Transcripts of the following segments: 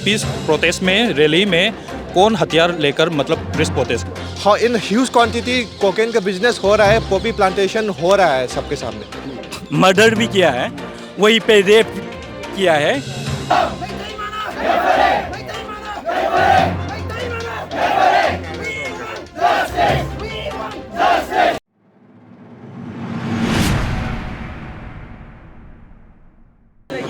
Piece protest में, rally में कौन हथियार लेकर मतलब पीस प्रोटेस्ट। हाँ, इन ह्यूज क्वांटिटी कोकेन का बिजनेस हो रहा है, पॉपी प्लांटेशन हो रहा है सबके सामने। मर्डर भी किया है, वहीं पे रेप किया है।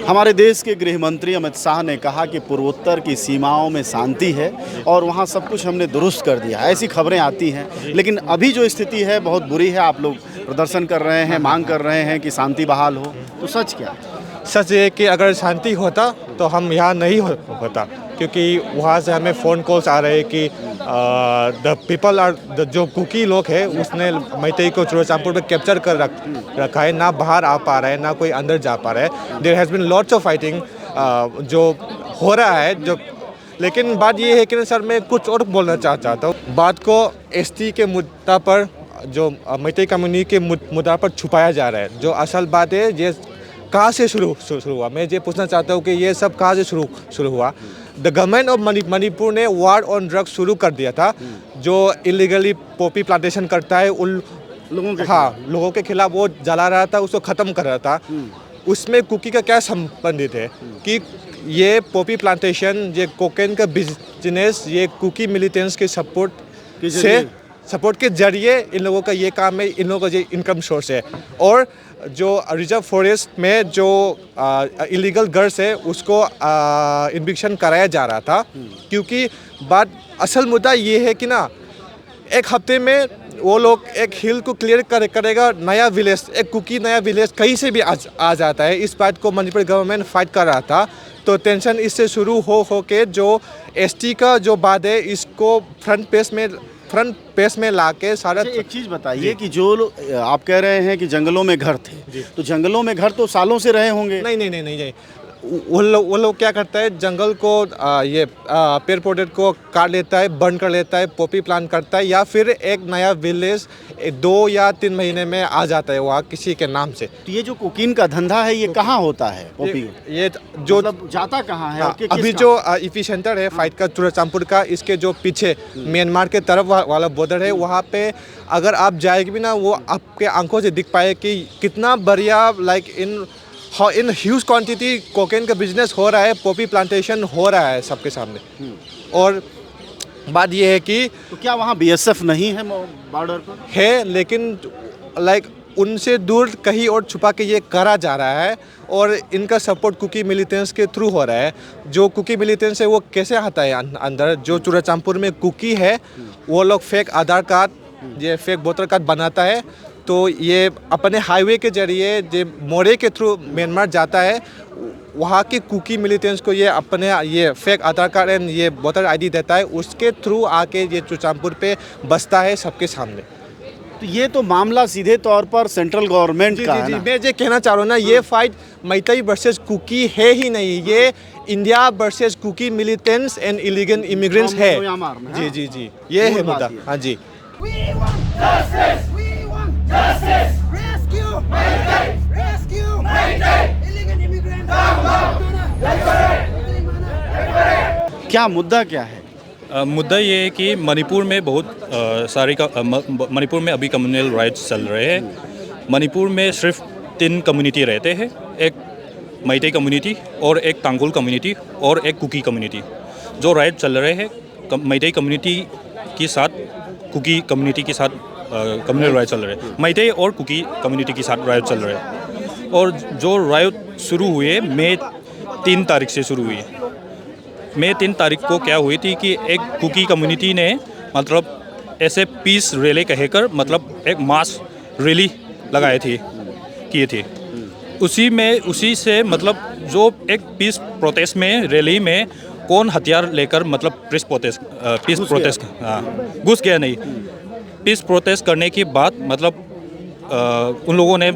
हमारे देश के गृह मंत्री अमित शाह ने कहा कि पूर्वोत्तर की सीमाओं में शांति है और वहाँ सब कुछ हमने दुरुस्त कर दिया। ऐसी खबरें आती हैं, लेकिन अभी जो स्थिति है बहुत बुरी है। आप लोग प्रदर्शन कर रहे हैं, मांग कर रहे हैं कि शांति बहाल हो, तो सच क्या? सच ये कि अगर शांति होता तो हम यहाँ नहीं होता, क्योंकि वहाँ से हमें फ़ोन कॉल्स आ रहे हैं कि द पीपल आर जो कुकी लोग हैं उसने मैतेई को चुराचांदपुर में कैप्चर कर रखा है, ना बाहर आ पा रहा है, ना कोई अंदर जा पा रहा है। There has been lots of fighting जो हो रहा है जो। लेकिन बात ये है कि सर मैं कुछ और बोलना चाहता हूँ। बात को एसटी के मुद्दा पर, जो मैतेई कम्युनिटी के मुद्दा पर छुपाया जा रहा है। जो असल बात है ये कहाँ से शुरू हुआ, मैं ये पूछना चाहता हूँ कि ये सब कहाँ से शुरू हुआ। द गवर्नमेंट ऑफ मणिपुर ने वार ऑन ड्रग्स शुरू कर दिया था। जो इलीगली पॉपी प्लांटेशन करता है उन लोगों के खिलाफ वो जला रहा था, उसको ख़त्म कर रहा था। उसमें कुकी का क्या संबंधित है कि ये पॉपी प्लांटेशन, ये कोकेन का बिजनेस, ये कुकी मिलिटेंट्स के सपोर्ट के जरिए इन लोगों का ये काम है, इन लोगों का ये इनकम सोर्स है। और जो रिजर्व फॉरेस्ट में जो इलीगल गर्स है उसको इन्विक्शन कराया जा रहा था, क्योंकि बात असल मुद्दा ये है कि ना एक हफ्ते में वो लोग एक हिल को क्लियर करेगा, नया विलेज, एक कुकी नया विलेज कहीं से भी आ जाता है। इस बात को मणिपुर गवर्नमेंट फाइट कर रहा था, तो टेंशन इससे शुरू हो के जो एसटी का जो बात है इसको फ्रंट पेस में लाके सारा। एक चीज़ बताइए कि जो आप कह रहे हैं कि जंगलों में घर थे, तो जंगलों में घर तो सालों से रहे होंगे। नहीं, वो लोग क्या करता है, जंगल को ये पेड़ पौधे को काट लेता है, बर्न कर लेता है, पॉपी प्लांट करता है, या फिर एक नया विलेज 2 या 3 महीने में आ जाता है वहाँ किसी के नाम से। तो ये जो कोकीन का धंधा है ये कहाँ होता है? पॉपी ये जो मतलब जाता कहाँ है? अभी जो एपिसेंटर है फाइट का चुराचांदपुर का, इसके जो पीछे म्यांमार के तरफ वाला बॉर्डर है, वहाँ पे अगर आप जाएगी भी ना, वो आपके आंखों से दिख पाए कि कितना बढ़िया like in huge quantity cocaine का बिजनेस हो रहा है, पॉपी प्लांटेशन हो रहा है सबके सामने। और बात ये है कि तो क्या वहाँ बीएसएफ नहीं है बॉर्डर पर? है, लेकिन लाइक उनसे दूर कहीं और छुपा के ये करा जा रहा है, और इनका सपोर्ट कुकी मिलिटेंट्स के थ्रू हो रहा है। जो कुकी मिलिटेंट्स है वो कैसे आता है अंदर, जो चुराचांदपुर में कुकी है वो लोग फेक आधार कार्ड, ये फेक वोटर कार्ड बनाता है, तो ये अपने हाईवे के जरिए जो मोरे के थ्रू म्यांमार जाता है, वहाँ के कुकी मिलिटेंट्स को ये अपने ये फेक आधार कार्ड एंड ये वोटर आईडी देता है, उसके थ्रू आके ये चुराचांदपुर पे बसता है सबके सामने। तो ये तो मामला सीधे तौर पर सेंट्रल गवर्नमेंट का है ना? मैं ये कहना चाह रहा हूँ ना, ये फाइट मैतेई वर्सेस कुकी है ही नहीं, ये India versus Kuki militants and illegal immigrants है। जी, ये है मुद्दा। हाँ जी। Justice! Rescue! Mayday! Rescue! Mayday! Illegal immigrants! क्या मुद्दा क्या है? मुद्दा ये है कि मणिपुर में बहुत मणिपुर में अभी कम्युनल राइट्स चल रहे हैं। मणिपुर में सिर्फ 3 कम्युनिटी रहते हैं, एक मैतेई कम्युनिटी और एक तांगुल कम्युनिटी और एक कुकी कम्युनिटी। जो राइट चल रहे हैं मैतेई कम्युनिटी के साथ, कुकी कम्युनिटी के साथ कम्युनल राइट चल रहे हैं, मैतेई और कुकी कम्युनिटी के साथ राइट चल रहे हैं। और जो राइट शुरू हुए मई 3 तारीख से शुरू हुई। मई 3 तारीख को क्या हुई थी कि एक कुकी कम्युनिटी ने मतलब ऐसे पीस रैली कहकर मतलब एक मास रैली लगाए थे, किए थे। उसी से मतलब जो एक पीस प्रोटेस्ट में, रैली में कौन हथियार लेकर मतलब पीस प्रोटेस्ट घुस गया नहीं। पीस प्रोटेस्ट करने के बाद मतलब उन लोगों ने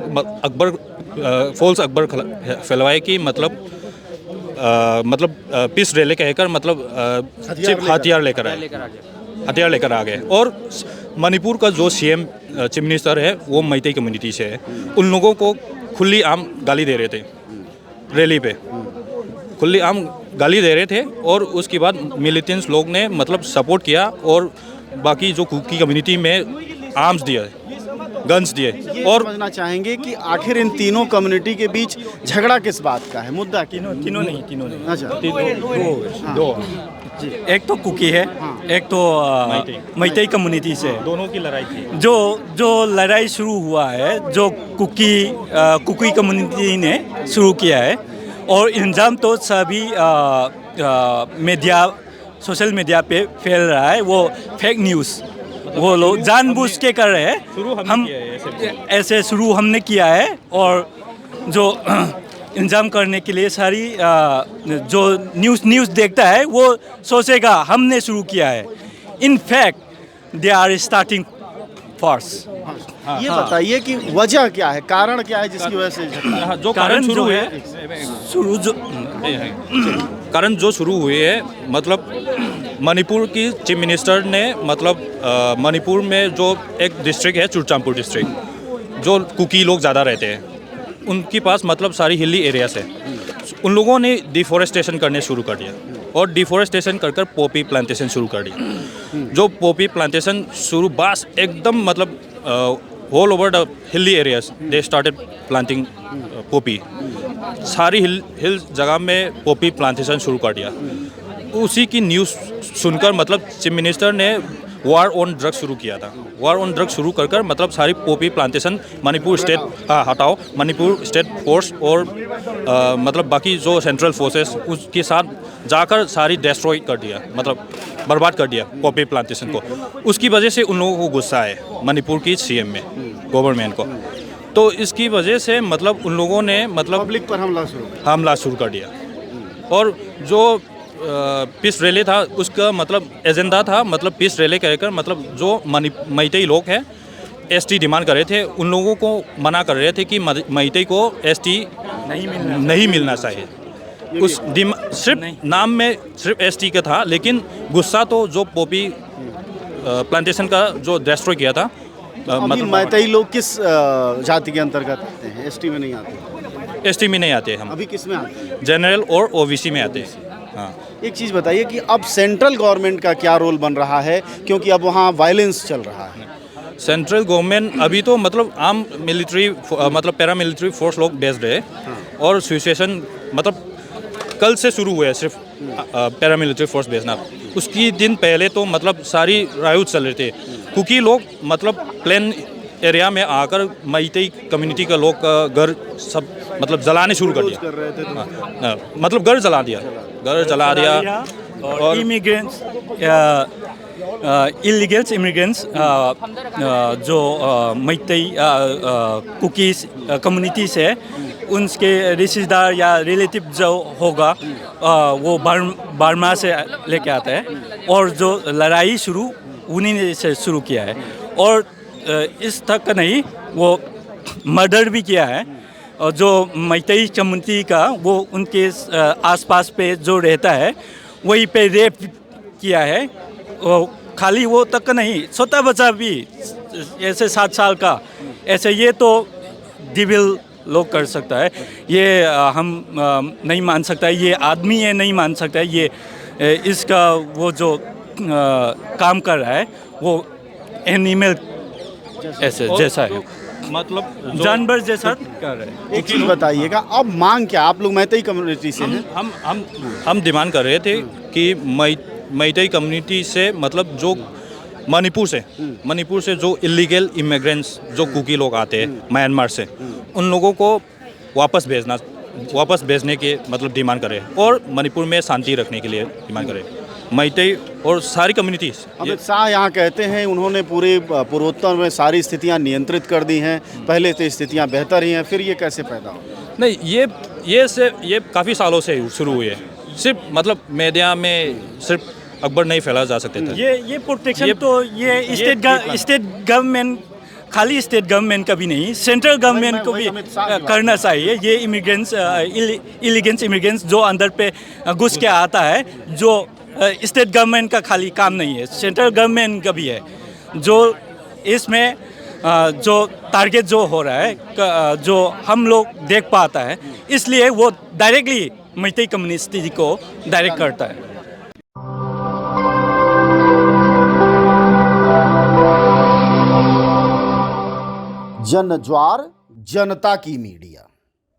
फॉल्स अकबर फैलवाए कि मतलब पीस रैली कहकर मतलब हथियार लेकर आ गए। और मणिपुर का जो सीएम चीफ मिनिस्टर है वो मैतेई कम्युनिटी से है। उन लोगों को खुली आम गाली दे रहे थे रैली पे, खुली आम गाली दे रहे थे और उसके बाद मिलिटेंट्स लोग ने मतलब सपोर्ट किया और बाकी जो कुकी कम्युनिटी में आर्म्स दिए, गन्स दिए। ये और समझना चाहेंगे कि आखिर इन तीनों कम्युनिटी के बीच झगड़ा किस बात का है, मुद्दा क्या है? तीनों नहीं अच्छा, दो एक तो कुकी है, एक तो मैतेई कम्युनिटी से। दोनों की लड़ाई थी। जो लड़ाई शुरू हुआ है, जो कुकी कम्युनिटी ने शुरू किया है, और इल्ज़ाम तो सभी मीडिया, सोशल मीडिया पे फैल रहा है, वो फेक न्यूज़ वो लोग जानबूझ के कर रहे हैं। हम ऐसे शुरू हमने किया है, और जो इंजाम करने के लिए सारी जो न्यूज़ देखता है वो सोचेगा हमने शुरू किया है। In fact they are starting first. ये बताइए कि वजह क्या है, कारण क्या है जिसकी वजह से झगड़ा? जो कारण शुरू हुए कारण जो शुरू हुए है, मतलब मणिपुर की चीफ मिनिस्टर ने मतलब मणिपुर में जो एक डिस्ट्रिक्ट है चुरचांदपुर डिस्ट्रिक्ट, जो कुकी लोग ज़्यादा रहते हैं, उनके पास मतलब सारी हिली एरियाज है। उन लोगों ने डिफॉरेस्टेशन करने शुरू कर दिया और डिफॉरेस्टेशन कर पॉपी प्लांटेशन शुरू कर दिया। जो पॉपी प्लांटेशन शुरू बस एकदम मतलब all over the hilly areas they started planting Poppy. सारी हिल जगह में पॉपी प्लांटेशन शुरू कर दिया। उसी की न्यूज़ सुनकर मतलब चीफ मिनिस्टर ने वार ऑन ड्रग्स शुरू किया था। वार ऑन ड्रग्स शुरू कर मतलब सारी पॉपी प्लांटेशन मणिपुर स्टेट हटाओ, मणिपुर स्टेट फोर्स और मतलब बाकी जो सेंट्रल फोर्सेस उसके साथ जाकर सारी डिस्ट्रॉय कर दिया, मतलब बर्बाद कर दिया पॉपी प्लांटेशन को। उसकी वजह से उन लोगों को गुस्सा है मणिपुर की सीएम में, गवर्नमेंट को। तो इसकी वजह से मतलब उन लोगों ने मतलब पब्लिक पर हमला शुरू कर दिया। और जो पीस रैली था उसका मतलब एजेंडा था मतलब पीस रैली कहकर मतलब जो मैतेई लोग हैं एसटी डिमांड कर रहे थे, उन लोगों को मना कर रहे थे कि मैतेई को एसटी नहीं मिलना चाहिए। उस सिर्फ नाम में सिर्फ एसटी का था, लेकिन गुस्सा तो जो पॉपी प्लांटेशन का जो डिस्ट्रॉय किया था। मतलब मैतेई लोग किस जाति के अंतर्गत आते हैं? एसटी में नहीं आते? एसटी में नहीं आते हम। अभी किस में आते हैं? जनरल और ओबीसी में आते हैं। हाँ। एक चीज़ बताइए कि अब सेंट्रल गवर्नमेंट का क्या रोल बन रहा है, क्योंकि अब वहाँ वायलेंस चल रहा है। सेंट्रल गवर्नमेंट अभी तो मतलब आम मिलिट्री मतलब पैरामिलिट्री फोर्स लोग बेस्ड है, और सिचुएशन मतलब कल से शुरू हुआ है सिर्फ पैरामिलिट्री फोर्स भेजना। उसकी दिन पहले तो मतलब सारी राइट चल रहे थे। कुकी लोग मतलब प्लेन एरिया में आकर मैतेई कम्युनिटी का लोग का घर सब मतलब जलाने शुरू कर दिया। मतलब घर जला दिया और इमिग्रेंट्स, इलीगल्स इमिग्रेंट्स जो मैतेई कुकीज कम्युनिटी से उनके रिश्तेदार या रिलेटिव जो होगा वो बर्मा से लेके आता है, और जो लड़ाई शुरू उन्हीं ने से शुरू किया है। और इस तक नहीं, वो मर्डर भी किया है। और जो मैतेई कम्युनिटी का वो उनके आसपास पे जो रहता है वहीं पे रेप किया है। वो खाली वो तक नहीं, छोटा बच्चा भी ऐसे 7 साल का, ऐसे ये तो डिविल लोग कर सकता है। ये हम नहीं मान सकता है, ये आदमी ये नहीं मान सकता है। ये इसका वो जो काम कर रहा है वो एनिमल ऐसे जैसा है, मतलब जानवर जैसा कर रहे हैं। एक चीज़ बताइएगा, अब मांग क्या? आप लोग मैतेई कम्युनिटी से हैं। हम डिमांड कर रहे थे कि मैतेई कम्युनिटी से मतलब जो मणिपुर से जो इलीगल इमिग्रेंट्स जो कुकी लोग आते हैं म्यांमार से, उन लोगों को वापस भेजने के मतलब डिमांड करें, और मणिपुर में शांति रखने के लिए डिमांड करें मैतेई और सारी कम्युनिटीज। अमित शाह यहाँ कहते हैं उन्होंने पूरे पूर्वोत्तर में सारी स्थितियाँ नियंत्रित कर दी हैं, पहले तो स्थितियाँ बेहतर ही हैं, फिर ये कैसे पैदा हो? नहीं, ये काफ़ी सालों से शुरू हुई है। सिर्फ मतलब मीडिया में सिर्फ अकबर नहीं फैला जा सकते थे। ये प्रोटेक्शन तो ये स्टेट गवर्नमेंट, खाली स्टेट गवर्नमेंट का भी नहीं, सेंट्रल गवर्नमेंट को भी करना चाहिए। ये इमिग्रेंट्स, इलीगेंस इमिग्रेंट्स जो अंदर पे घुस के आता है, जो स्टेट गवर्नमेंट का खाली काम नहीं है, सेंट्रल गवर्नमेंट का भी है। जो इसमें जो टारगेट जो हो रहा है, जो हम लोग देख पाता है, इसलिए वो डायरेक्टली मैतई कम्युनिटी को डायरेक्ट करता है। जन ज्वार जनता की मीडिया।